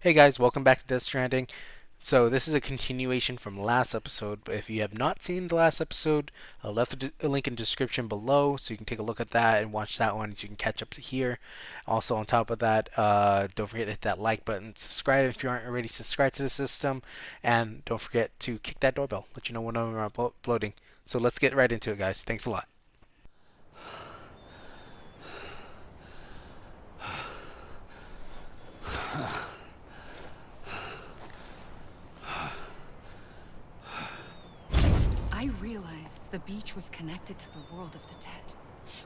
Hey guys, welcome back to Stranding. So this is a continuation from last episode, but if you have not seen the last episode, I left a link in the description below so you can take a look at that and watch that one so you can catch up to here. Also on top of that, don't forget to hit that like button, subscribe if you aren't already subscribed to the system, and don't forget to kick that doorbell, let you know when I'm uploading. So let's get right into it guys. Thanks a lot. I realized the beach was connected to the world of the dead,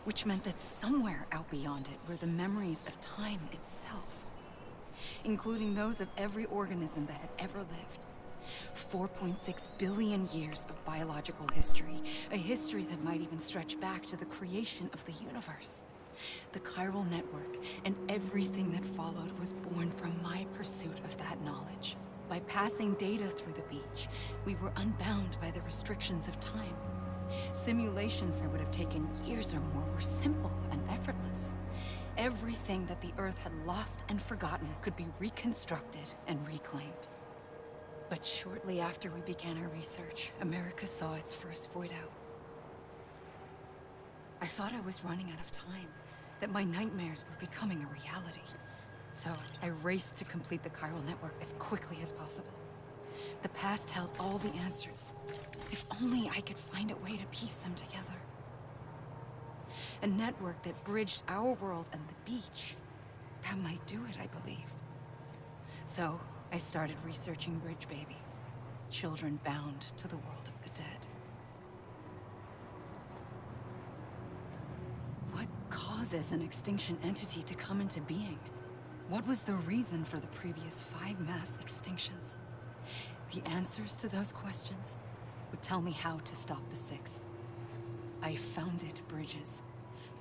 which meant that somewhere out beyond it were the memories of time itself, including those of every organism that had ever lived. 4.6 billion years of biological history, a history that might even stretch back to the creation of the universe. The chiral network and everything that followed was born from my pursuit of that knowledge. By passing data through the beach, we were unbound by the restrictions of time. Simulations that would have taken years or more were simple and effortless. Everything that the Earth had lost and forgotten could be reconstructed and reclaimed. But shortly after we began our research, America saw its first void out. I thought I was running out of time, that my nightmares were becoming a reality. So I raced to complete the chiral network as quickly as possible. The past held all the answers. If only I could find a way to piece them together. A network that bridged our world and the beach. That might do it, I believed. So I started researching bridge babies, children bound to the world of the dead. What causes an extinction entity to come into being? What was the reason for the previous 5 mass extinctions? The answers to those questions would tell me how to stop the 6th. I founded bridges,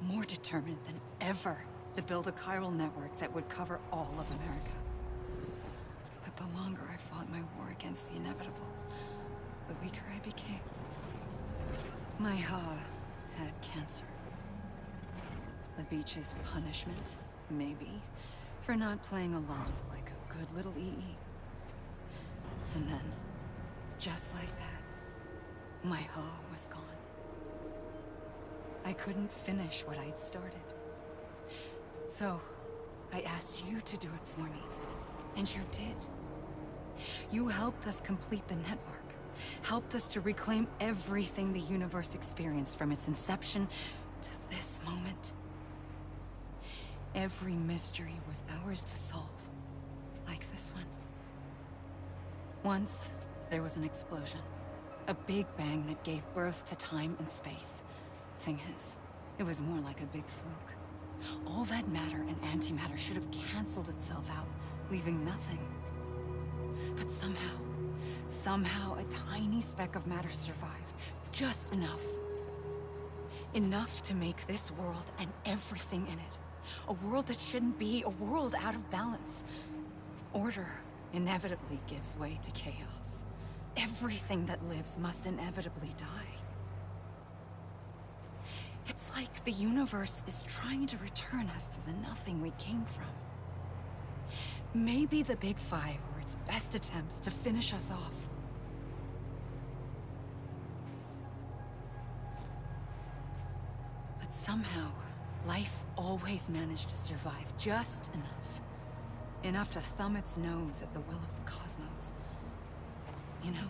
more determined than ever to build a chiral network that would cover all of America. But the longer I fought my war against the inevitable, the weaker I became. My Ha had cancer. The beach's punishment, maybe, for not playing along like a good little EE. And then, just like that, my Ha was gone. I couldn't finish what I'd started. So, I asked you to do it for me, and you did. You helped us complete the network, helped us to reclaim everything the universe experienced from its inception to this moment. Every mystery was ours to solve, like this one. Once, there was an explosion. A big bang that gave birth to time and space. Thing is, it was more like a big fluke. All that matter and antimatter should have canceled itself out, leaving nothing. But somehow a tiny speck of matter survived. Just enough. Enough to make this world and everything in it. A world that shouldn't be, a world out of balance. Order inevitably gives way to chaos. Everything that lives must inevitably die. It's like the universe is trying to return us to the nothing we came from. Maybe the Big Five were its best attempts to finish us off. But somehow, life always managed to survive just enough. Enough to thumb its nose at the will of the cosmos. You know,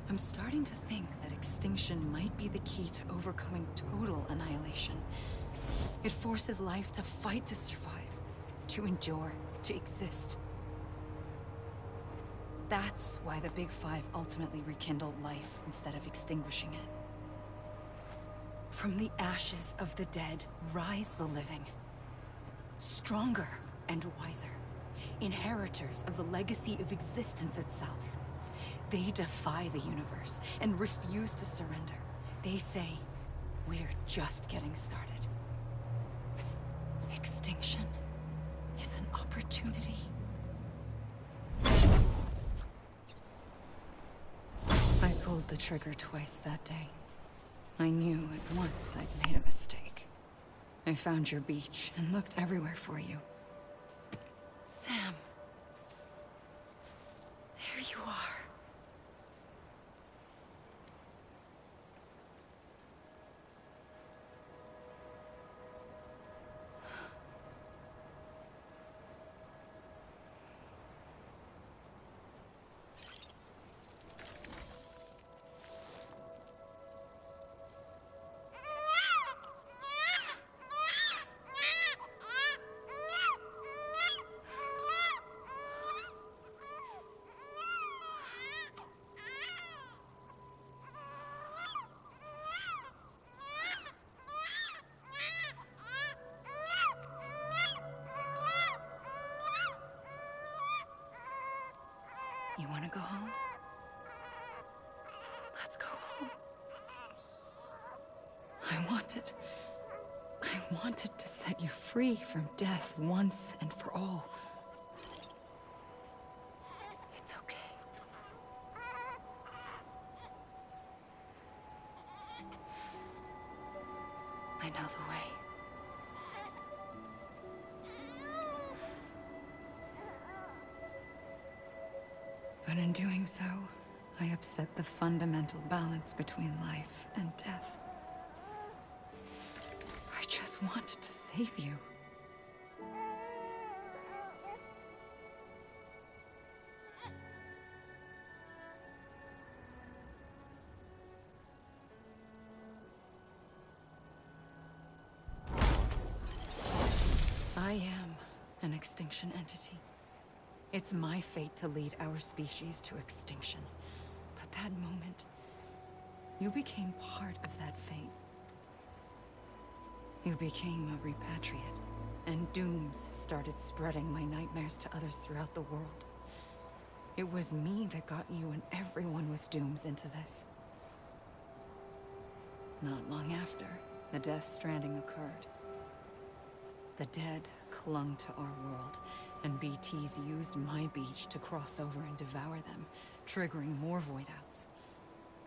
I'm starting to think that extinction might be the key to overcoming total annihilation. It forces life to fight to survive, to endure, to exist. That's why the Big Five ultimately rekindled life instead of extinguishing it. From the ashes of the dead rise the living. Stronger and wiser. Inheritors of the legacy of existence itself. They defy the universe and refuse to surrender. They say, we're just getting started. Extinction is an opportunity. I pulled the trigger twice that day. I knew at once I'd made a mistake. I found your beach and looked everywhere for you. Sam, You want to go home? Let's go home. I wanted to set you free from death once and for all. It's okay. I know the way. But in doing so, I upset the fundamental balance between life and death. I just wanted to save you. I am an extinction entity. It's my fate to lead our species to extinction. But that moment, you became part of that fate. You became a repatriate, and dooms started spreading my nightmares to others throughout the world. It was me that got you and everyone with dooms into this. Not long after, the Death Stranding occurred. The dead clung to our world, and BTs used my beach to cross over and devour them, triggering more void outs.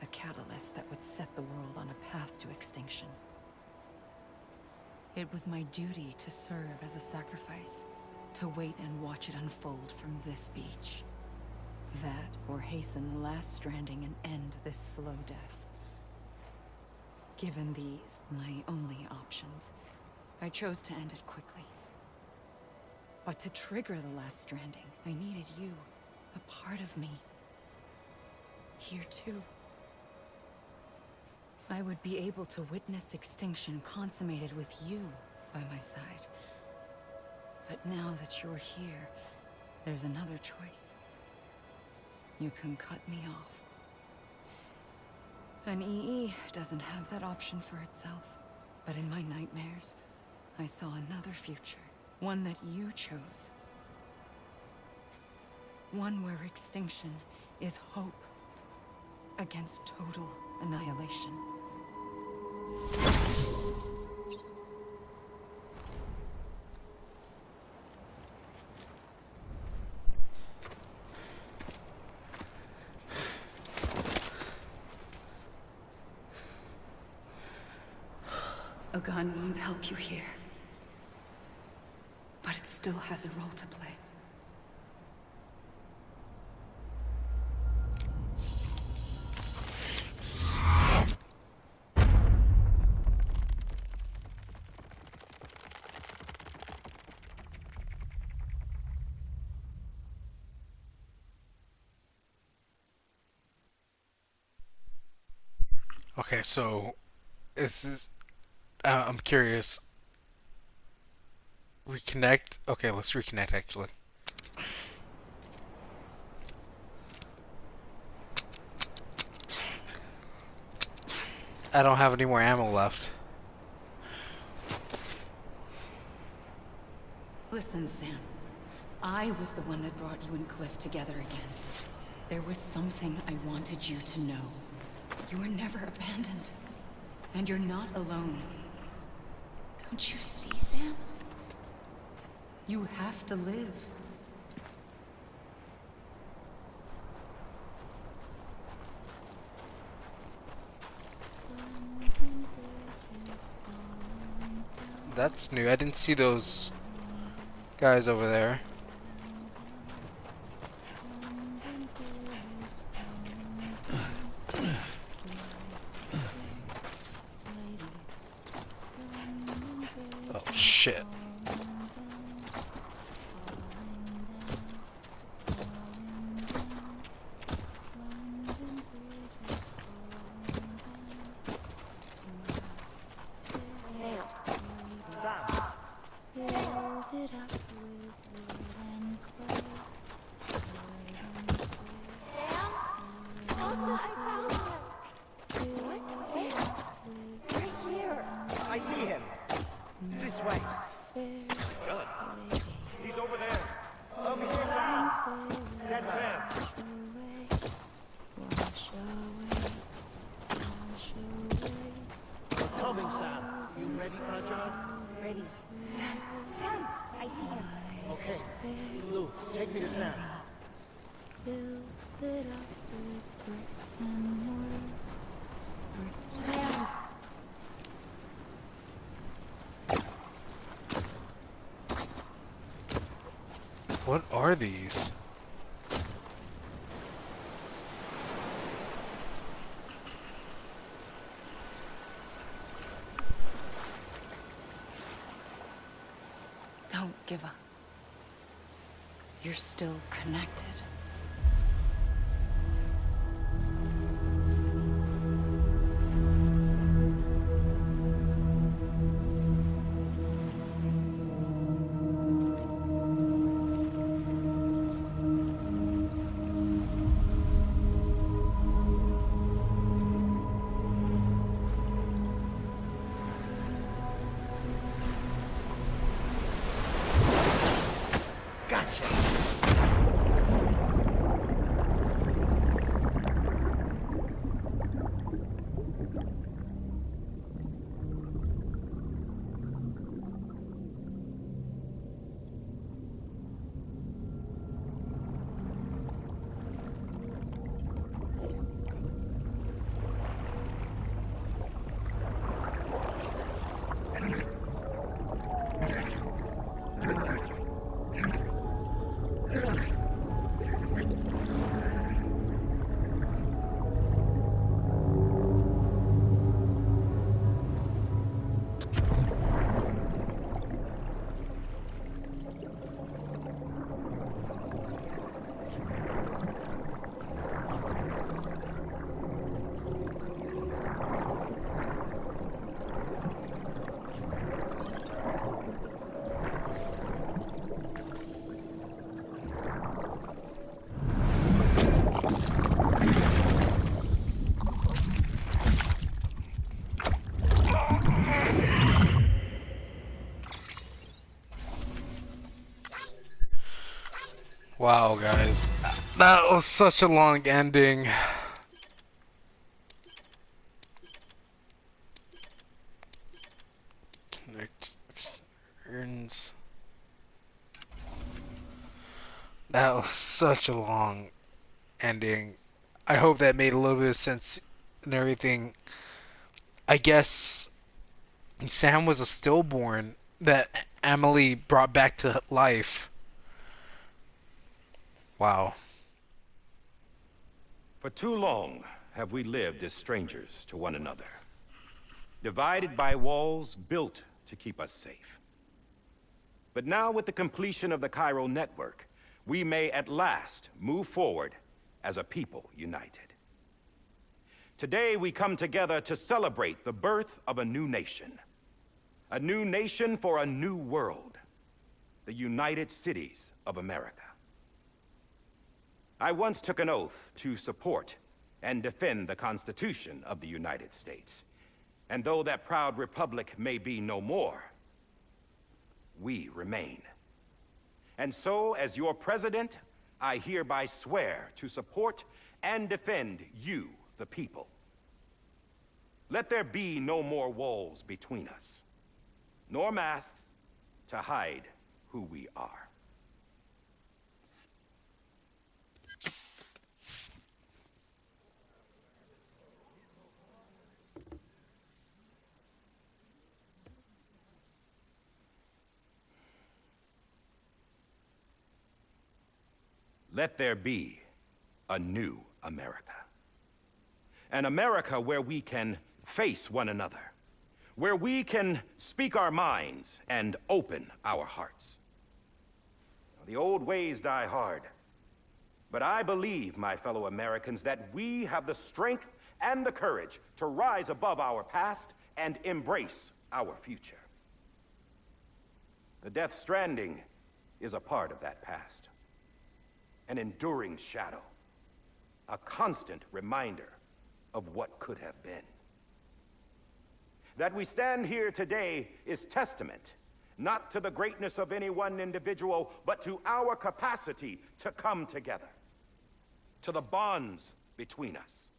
A catalyst that would set the world on a path to extinction. It was my duty to serve as a sacrifice, to wait and watch it unfold from this beach. That, or hasten the last stranding and end this slow death. Given these, my only options, I chose to end it quickly. But to trigger the last stranding, I needed you, a part of me. Here too. I would be able to witness extinction consummated with you by my side. But now that you're here, there's another choice. You can cut me off. An EE doesn't have that option for itself. But in my nightmares, I saw another future. One that you chose. One where extinction is hope against total annihilation. A gun won't help you here. But it still has a role to play. Okay, so I'm curious. Reconnect? Okay, let's reconnect actually. I don't have any more ammo left. Listen, Sam. I was the one that brought you and Cliff together again. There was something I wanted you to know. You were never abandoned. And you're not alone. Don't you see, Sam? You have to live. That's new. I didn't see those guys over there. Oh shit. Build it up with bricks and mortar. What are these? Don't give up. You're still connected. Wow, guys. That was such a long ending. Concerns. That was such a long ending. I hope that made a little bit of sense and everything. I guess Sam was a stillborn that Emily brought back to life. Wow. For too long have we lived as strangers to one another, divided by walls built to keep us safe. But now, with the completion of the chiral network, we may at last move forward as a people united. Today, we come together to celebrate the birth of a new nation for a new world, the United Cities of America. I once took an oath to support and defend the Constitution of the United States. And though that proud republic may be no more, we remain. And so, as your president, I hereby swear to support and defend you, the people. Let there be no more walls between us, nor masks to hide who we are. Let there be a new America. An America where we can face one another, where we can speak our minds and open our hearts. The old ways die hard, but I believe, my fellow Americans, that we have the strength and the courage to rise above our past and embrace our future. The Death Stranding is a part of that past. An enduring shadow, a constant reminder of what could have been. That we stand here today is testament, not to the greatness of any one individual, but to our capacity to come together, to the bonds between us,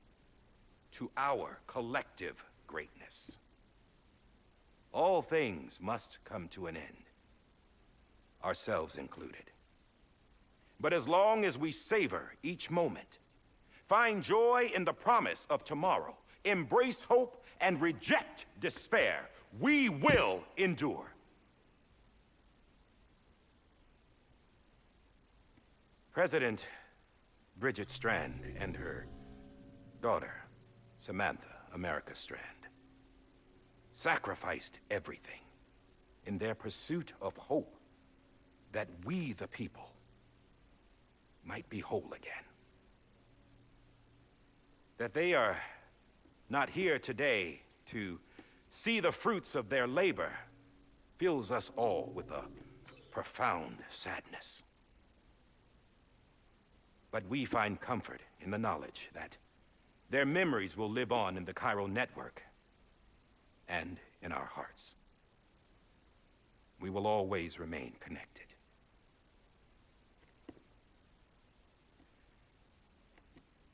to our collective greatness. All things must come to an end, ourselves included. But as long as we savor each moment, find joy in the promise of tomorrow, embrace hope, and reject despair, we will endure. President Bridget Strand and her daughter, Samantha America Strand, sacrificed everything in their pursuit of hope that we, the people, might be whole again. That they are not here today to see the fruits of their labor fills us all with a profound sadness. But we find comfort in the knowledge that their memories will live on in the chiral network and in our hearts. We will always remain connected.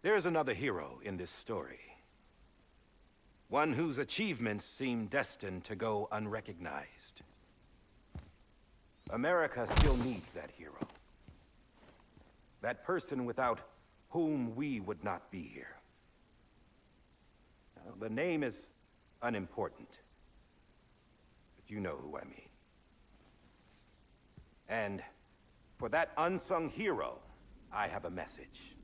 There is another hero in this story. One whose achievements seem destined to go unrecognized. America still needs that hero. That person without whom we would not be here. Now, the name is unimportant, but you know who I mean. And for that unsung hero, I have a message.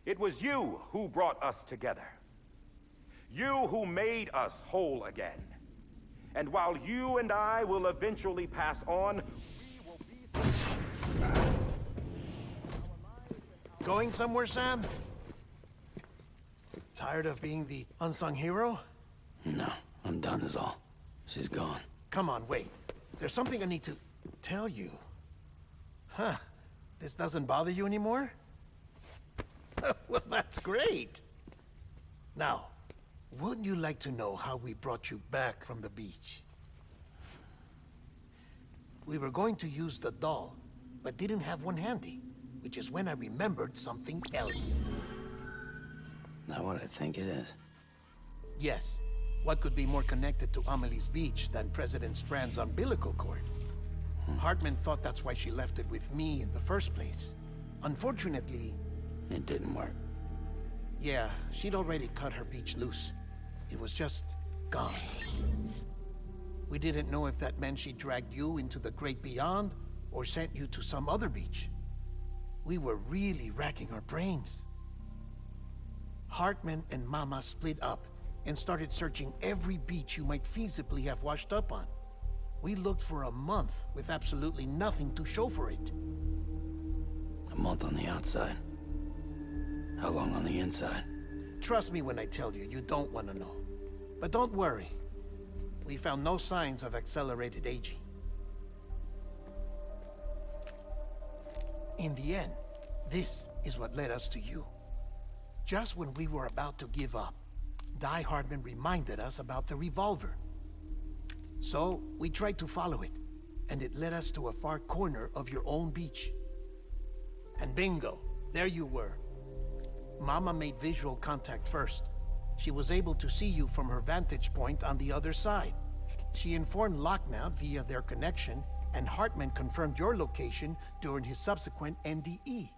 It was you who brought us together. You who made us whole again. And while you and I will eventually pass on, we will be... Going somewhere, Sam? Tired of being the unsung hero? No, I'm done is all. She's gone. Come on, wait. There's something I need to tell you. Huh. This doesn't bother you anymore? Well, that's great. Now, wouldn't you like to know how we brought you back from the beach? We were going to use the doll, but didn't have one handy, which is when I remembered something else. Not what I think it is. Yes. What could be more connected to Amelie's beach than President Strand's umbilical cord? Hartman thought that's why she left it with me in the first place. Unfortunately... It didn't work. Yeah, she'd already cut her beach loose. It was just gone. We didn't know if that meant she dragged you into the great beyond, or sent you to some other beach. We were really racking our brains. Hartman and Mama split up and started searching every beach you might feasibly have washed up on. We looked for a month with absolutely nothing to show for it. A month on the outside. How long on the inside? Trust me when I tell you, you don't want to know. But don't worry. We found no signs of accelerated aging. In the end, this is what led us to you. Just when we were about to give up, Die Hartman reminded us about the revolver. So, we tried to follow it, and it led us to a far corner of your own beach. And bingo, there you were. Mama made visual contact first. She was able to see you from her vantage point on the other side. She informed Lochna via their connection, and Hartman confirmed your location during his subsequent NDE.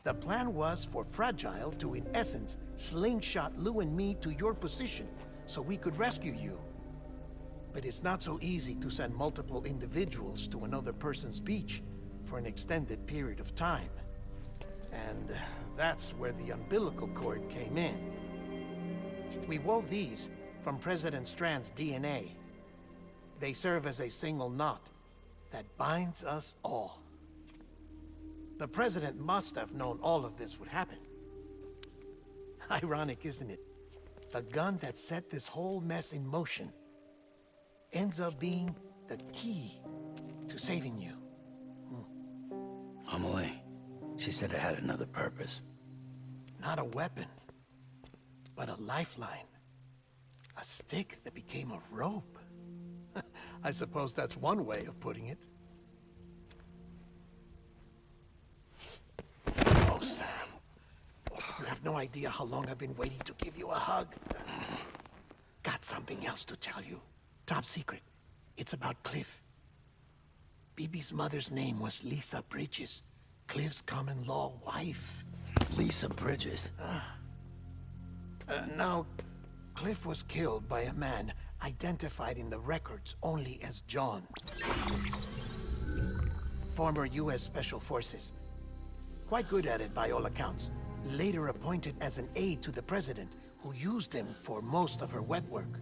The plan was for Fragile to, in essence, slingshot Lou and me to your position, so we could rescue you. But it's not so easy to send multiple individuals to another person's beach for an extended period of time. And that's where the umbilical cord came in. We wove these from President Strand's DNA. They serve as a single knot that binds us all. The President must have known all of this would happen. Ironic, isn't it? The gun that set this whole mess in motion ends up being the key to saving you. Amelie, she said it had another purpose. Not a weapon, but a lifeline. A stick that became a rope. I suppose that's one way of putting it. Oh, Sam. You have no idea how long I've been waiting to give you a hug. Got something else to tell you. Top secret. It's about Cliff. Bibi's mother's name was Lisa Bridges, Cliff's common-law wife. Lisa Bridges. Now, Cliff was killed by a man identified in the records only as John. Former U.S. Special Forces. Quite good at it by all accounts. Later appointed as an aide to the president, who used him for most of her wet work.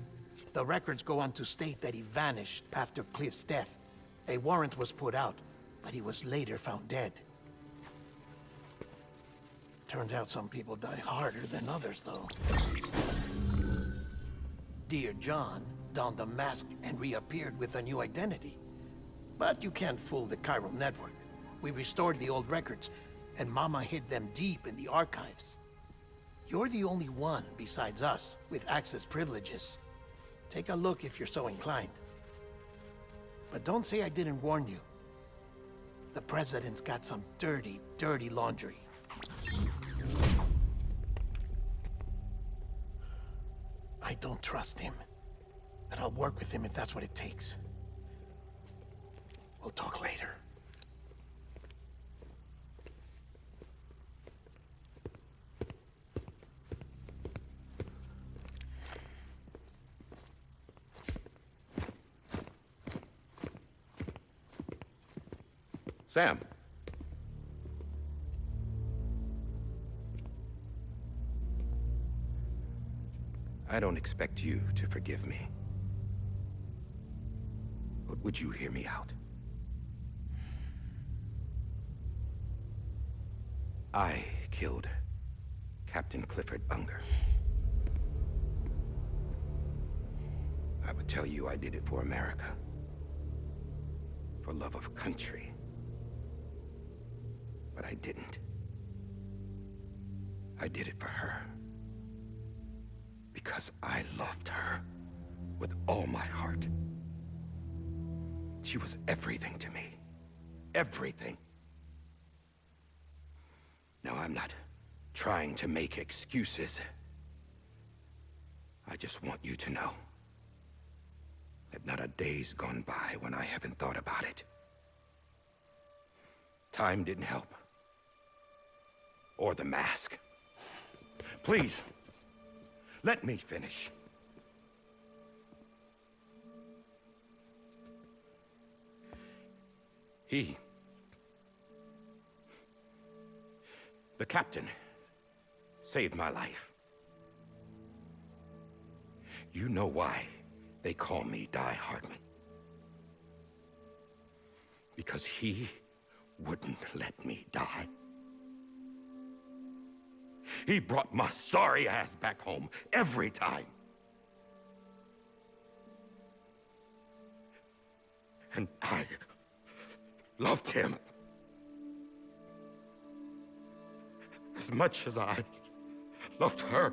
The records go on to state that he vanished after Cliff's death. A warrant was put out, but he was later found dead. Turns out some people die harder than others, though. Dear John donned a mask and reappeared with a new identity. But you can't fool the chiral network. We restored the old records, and Mama hid them deep in the archives. You're the only one besides us with access privileges. Take a look if you're so inclined. But don't say I didn't warn you. The president's got some dirty, dirty laundry. I don't trust him, but I'll work with him if that's what it takes. We'll talk later. Sam. I don't expect you to forgive me. But would you hear me out? I killed Captain Clifford Unger. I would tell you I did it for America. For love of country. But I didn't. I did it for her. Because I loved her with all my heart. She was everything to me. Everything. Now, I'm not trying to make excuses. I just want you to know that not a day's gone by when I haven't thought about it. Time didn't help. Or the mask. Please, let me finish. The captain, saved my life. You know why they call me Die Hardman. Because he wouldn't let me die. He brought my sorry ass back home every time. And I loved him as much as I loved her.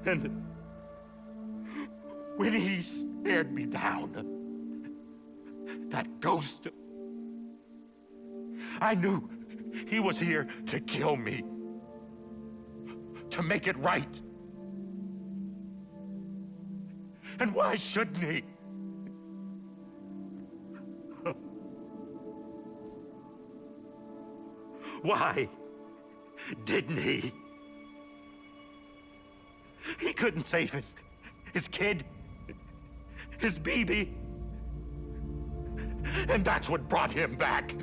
And when he stared me down, that ghost, I knew he was here to kill me, to make it right. And why shouldn't he? Why didn't he? He couldn't save his kid, his baby. And that's what brought him back.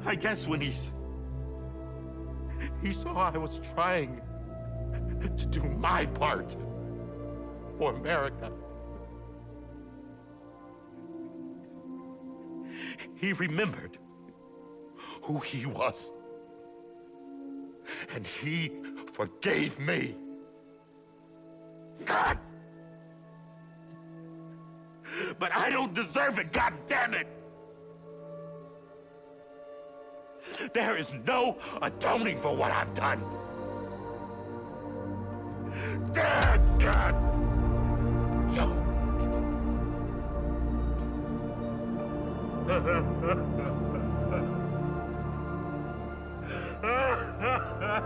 I guess when he saw I was trying to do my part for America, he remembered who he was. And he forgave me. God! But I don't deserve it, God damn it! There is no atoning for what I've done. God! No. But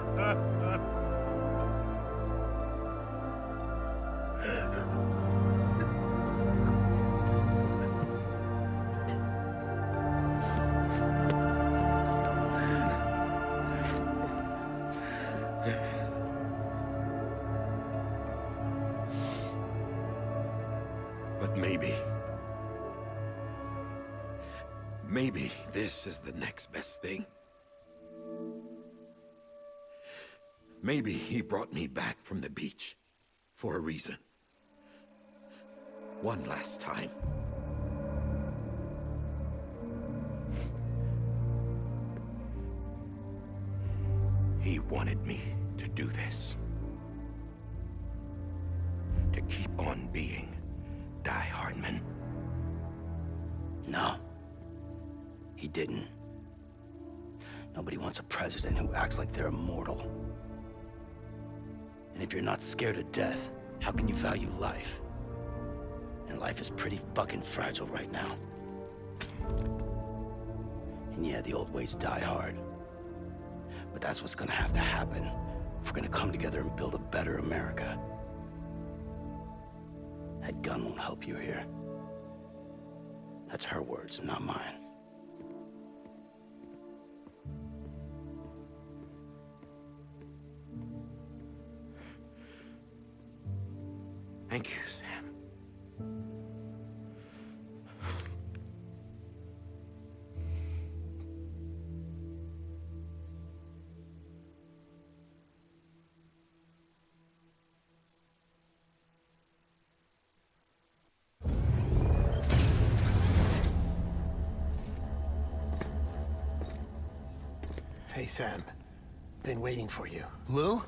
maybe this is the next best thing. Maybe he brought me back from the beach for a reason. One last time. He wanted me to do this. To keep on being Die Hardman. No. He didn't. Nobody wants a president who acts like they're immortal. And if you're not scared of death, how can you value life? And life is pretty fucking fragile right now. And yeah, the old ways die hard. But that's what's gonna have to happen if we're gonna come together and build a better America. That gun won't help you here. That's her words, not mine. Thank you, Sam. Hey, Sam. Been waiting for you. Lou?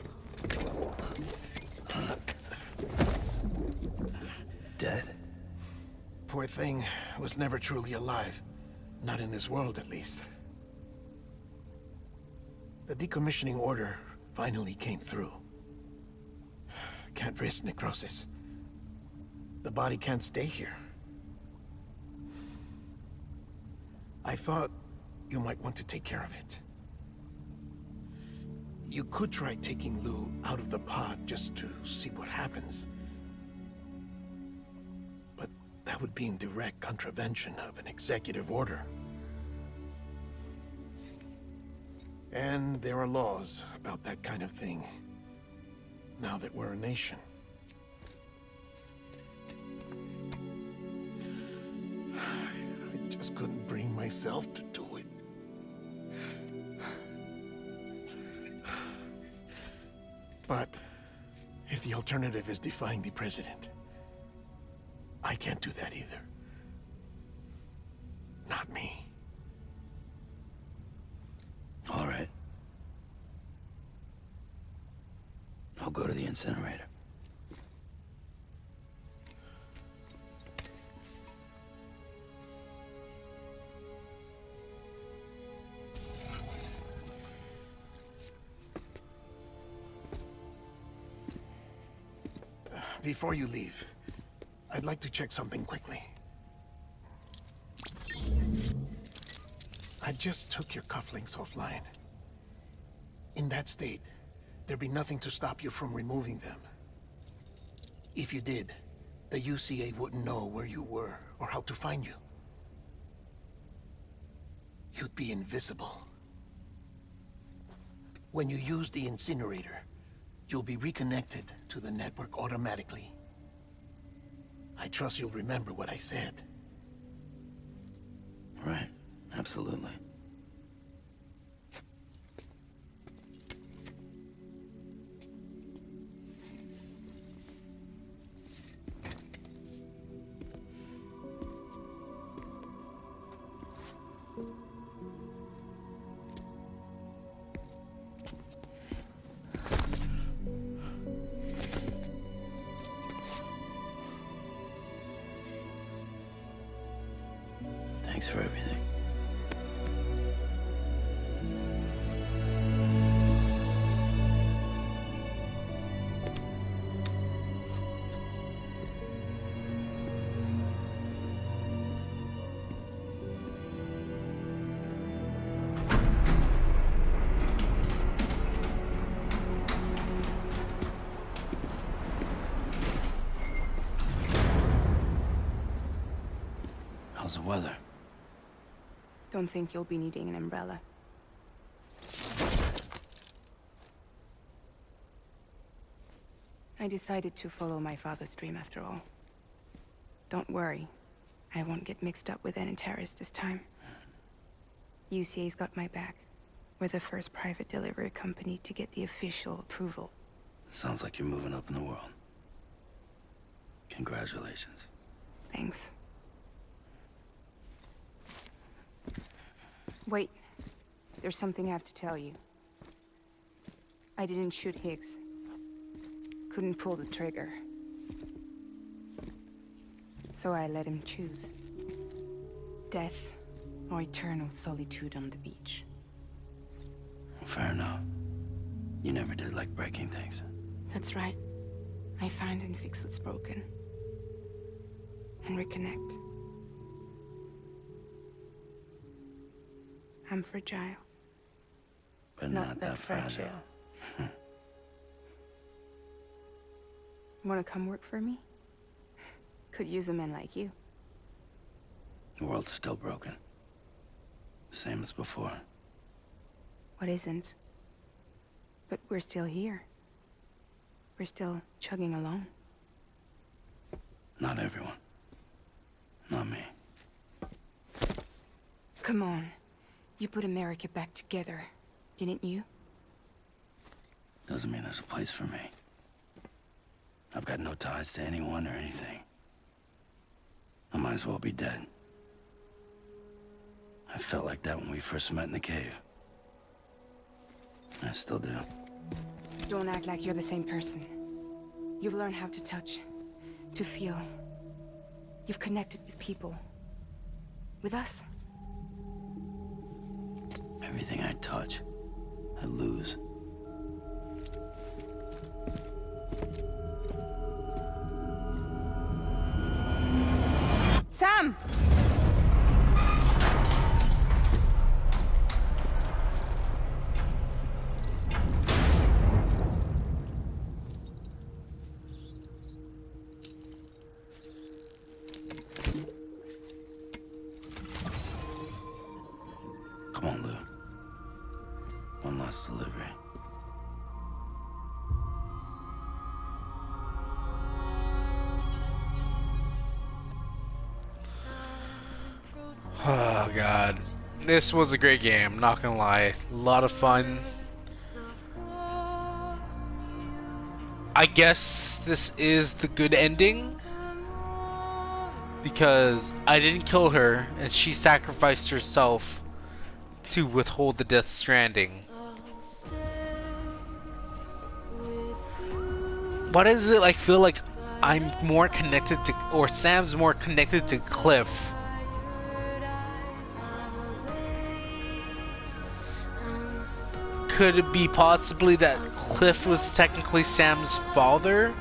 Dead? Poor thing was never truly alive. Not in this world, at least. The decommissioning order finally came through. Can't risk necrosis. The body can't stay here. I thought you might want to take care of it. You could try taking Lou out of the pod just to see what happens. But that would be in direct contravention of an executive order. And there are laws about that kind of thing, now that we're a nation. I just couldn't bring myself to do it. But if the alternative is defying the president, I can't do that either. Not me. All right. I'll go to the incinerator. Before you leave, I'd like to check something quickly. I just took your cufflinks offline. In that state, there'd be nothing to stop you from removing them. If you did, the UCA wouldn't know where you were or how to find you. You'd be invisible. When you use the incinerator, you'll be reconnected to the network automatically. I trust you'll remember what I said. Right. Absolutely. Thanks for everything. How's the weather? Don't think you'll be needing an umbrella. I decided to follow my father's dream after all. Don't worry. I won't get mixed up with any terrorists this time. UCA's got my back. We're the first private delivery company to get the official approval. Sounds like you're moving up in the world. Congratulations. Thanks. Wait. There's something I have to tell you. I didn't shoot Higgs. Couldn't pull the trigger. So I let him choose. Death or eternal solitude on the beach. Fair enough. You never did like breaking things. That's right. I find and fix what's broken. And reconnect. I'm fragile. But not that fragile. Wanna come work for me? Could use a man like you. The world's still broken. Same as before. What isn't? But we're still here. We're still chugging along. Not everyone. Not me. Come on. You put America back together, didn't you? Doesn't mean there's a place for me. I've got no ties to anyone or anything. I might as well be dead. I felt like that when we first met in the cave. I still do. Don't act like you're the same person. You've learned how to touch, to feel. You've connected with people. With us. Everything I touch, I lose. Sam! Come on, Lou. One last delivery. Oh god. This was a great game, not gonna lie. A lot of fun. I guess this is the good ending. Because I didn't kill her, and she sacrificed herself to withhold the Death Stranding. Why does it like feel like I'm more connected to, or Sam's more connected to Cliff? Could it be possibly that Cliff was technically Sam's father?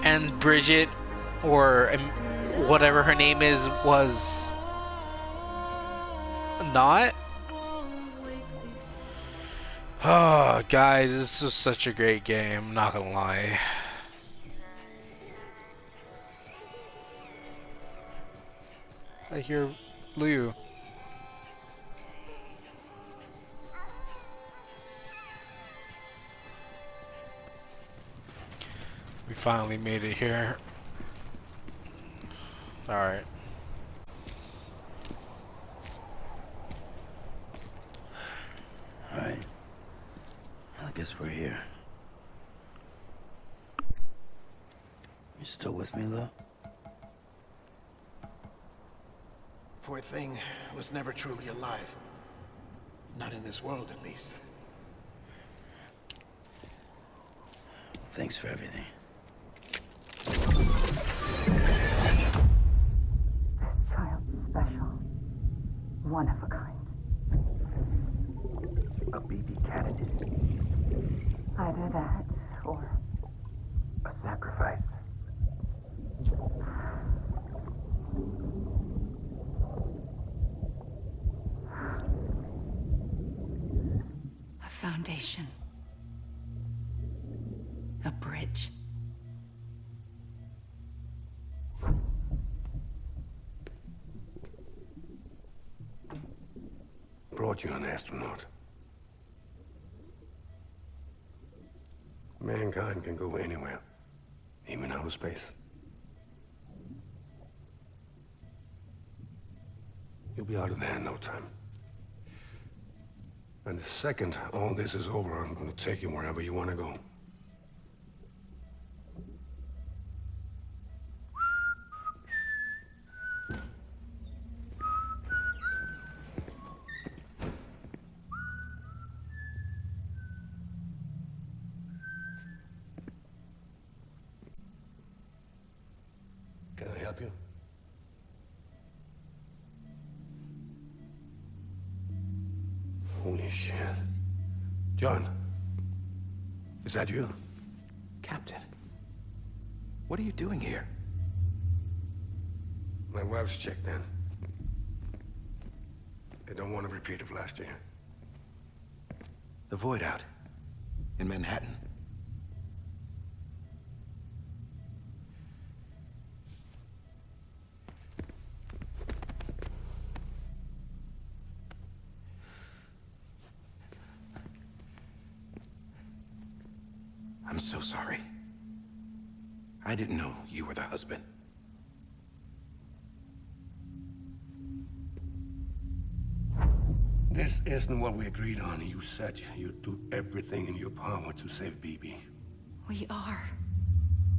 And Bridget, or whatever her name is, was not? Oh, guys, this was such a great game, I'm not gonna lie. I hear Lou. We finally made it here. Alright. Alright. I guess we're here. You still with me, Lou? Poor thing was never truly alive. Not in this world, at least. Thanks for everything. Child special. One of a kind. A baby candidate. Either that, or A sacrifice. a foundation. A bridge. thought you an astronaut. Mankind can go anywhere, even outer space. You'll be out of there in no time. And the second all this is over, I'm gonna take you wherever you want to go. Can I help you? Holy shit. John, is that you? Captain, what are you doing here? My wife's checked in. They don't want a repeat of last year. The Void out in Manhattan. I'm so sorry. I didn't know you were the husband. This isn't what we agreed on. You said you'd do everything in your power to save BB. We are.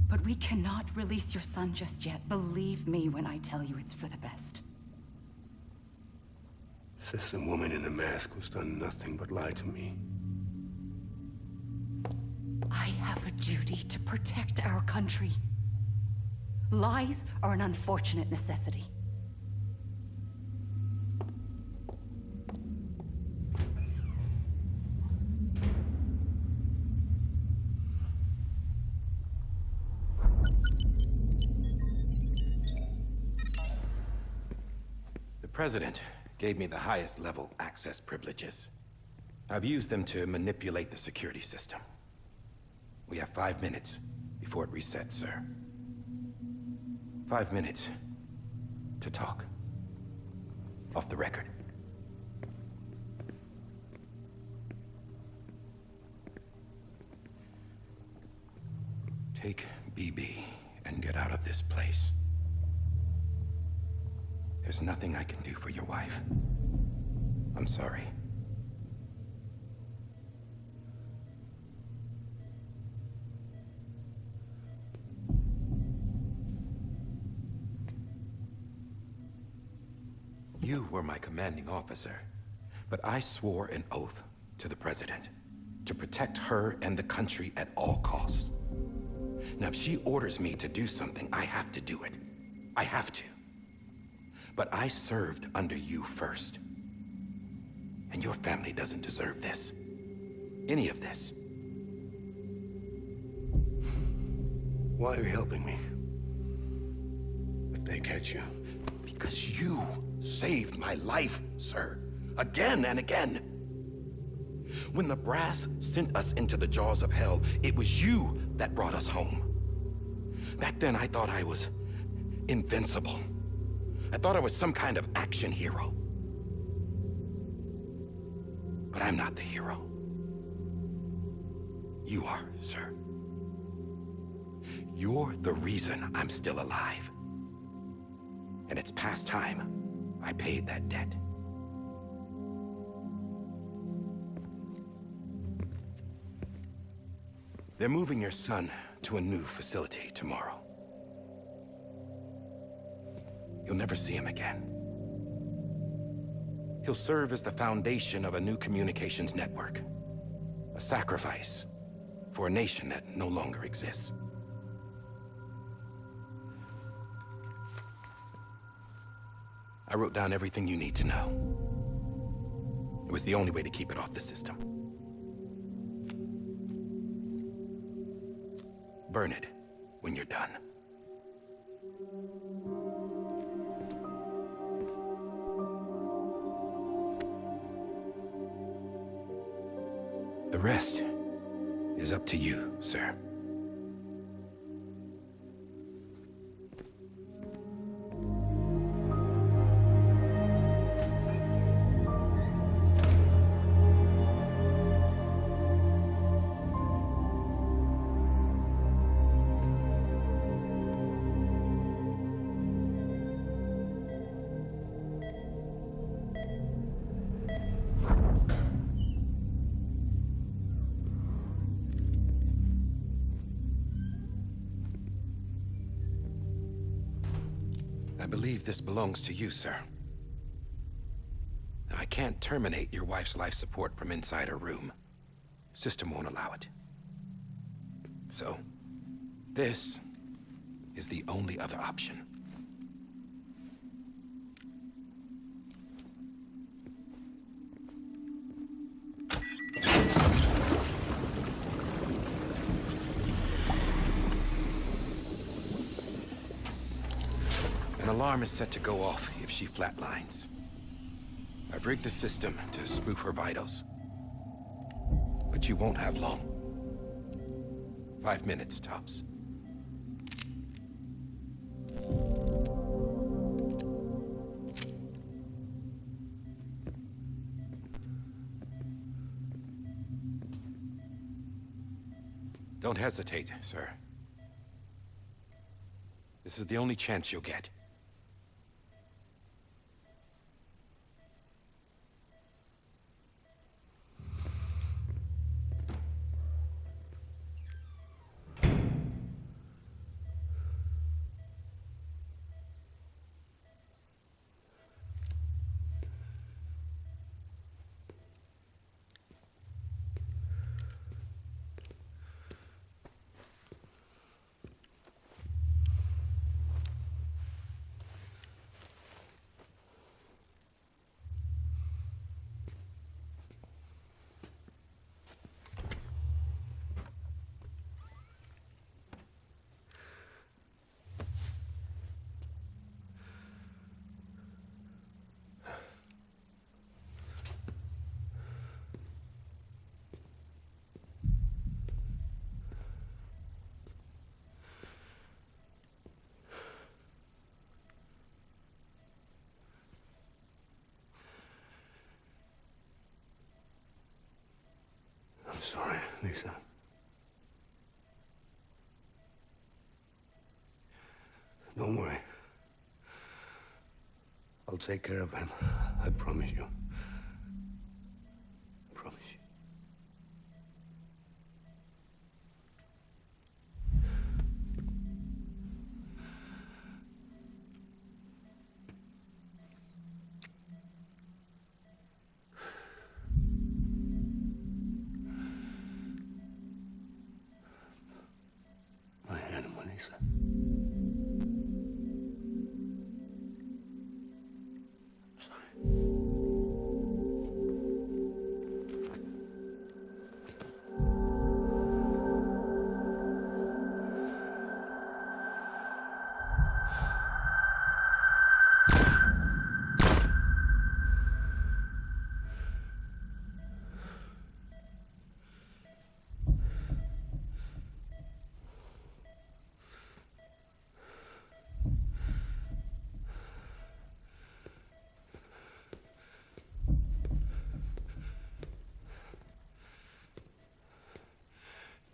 But we cannot release your son just yet. Believe me when I tell you it's for the best. This is a woman in a mask who's done nothing but lie to me. I have a duty to protect our country. Lies are an unfortunate necessity. The President gave me the highest level access privileges. I've used them to manipulate the security system. We have 5 minutes before it resets, sir. 5 minutes to talk. Off the record. Take BB and get out of this place. There's nothing I can do for your wife. I'm sorry. You were my commanding officer, but I swore an oath to the President to protect her and the country at all costs. Now, if she orders me to do something, I have to do it. I have to. But I served under you first. And your family doesn't deserve this. Any of this. Why are you helping me? If they catch you. Because you saved my life, sir. Again and again. When the brass sent us into the jaws of hell, it was you that brought us home. Back then, I thought I was invincible. I thought I was some kind of action hero. But I'm not the hero. You are, sir. You're the reason I'm still alive. And it's past time I paid that debt. They're moving your son to a new facility tomorrow. You'll never see him again. He'll serve as the foundation of a new communications network. A sacrifice for a nation that no longer exists. I wrote down everything you need to know. It was the only way to keep it off the system. Burn it when you're done. The rest is up to you, sir. I believe this belongs to you, sir. I can't terminate your wife's life support from inside her room. System won't allow it. So, this is the only other option. An alarm is set to go off if she flatlines. I've rigged the system to spoof her vitals. But you won't have long. 5 minutes, tops. Don't hesitate, sir. This is the only chance you'll get. I'm sorry, Lisa. Don't worry. I'll take care of him. I promise you. I promise you. My animal, Lisa.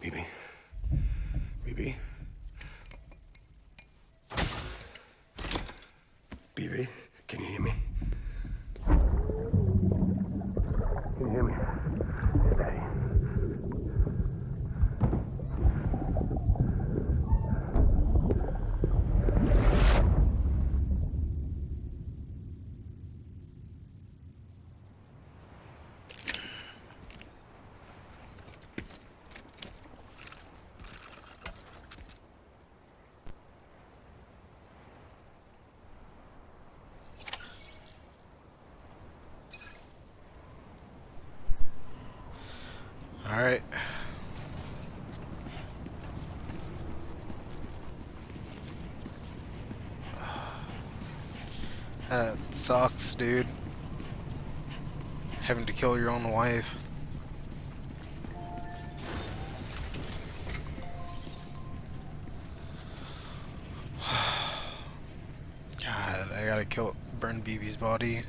BB. BB. BB, can you hear me? Can you hear me? It's Daddy. Alright. That sucks, dude. Having to kill your own wife. God, I gotta burn BB's body.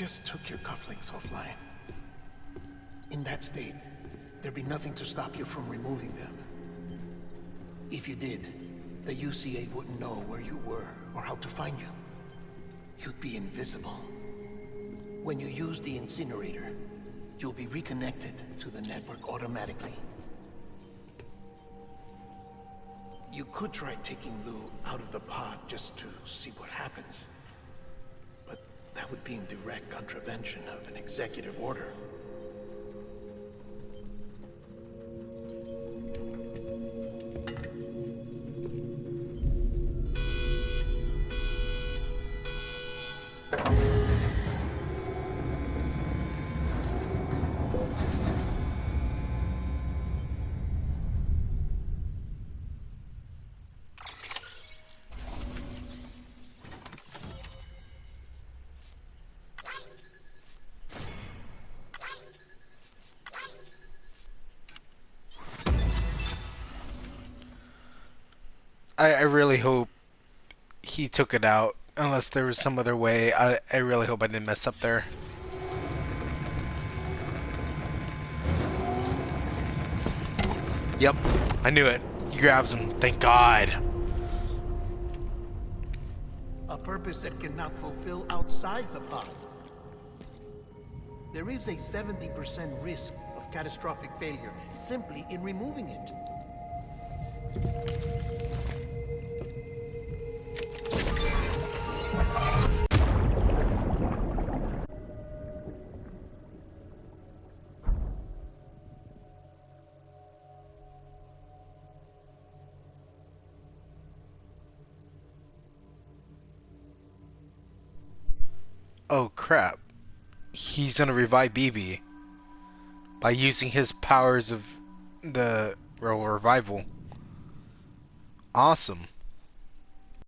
just took your cufflinks offline. In that state, there'd be nothing to stop you from removing them. If you did, the UCA wouldn't know where you were or how to find you. You'd be invisible. When you use the incinerator, you'll be reconnected to the network automatically. You could try taking Lou out of the pod just to see what happens. But that would be in direct contravention of an executive order. I really hope he took it out, unless there was some other way. I really hope I didn't mess up there. Yep, I knew it. He grabs him, thank God. A purpose that cannot fulfill outside the pod. There is a 70% risk of catastrophic failure simply in removing it. Oh crap. He's gonna revive BB by using his powers of the revival. Awesome.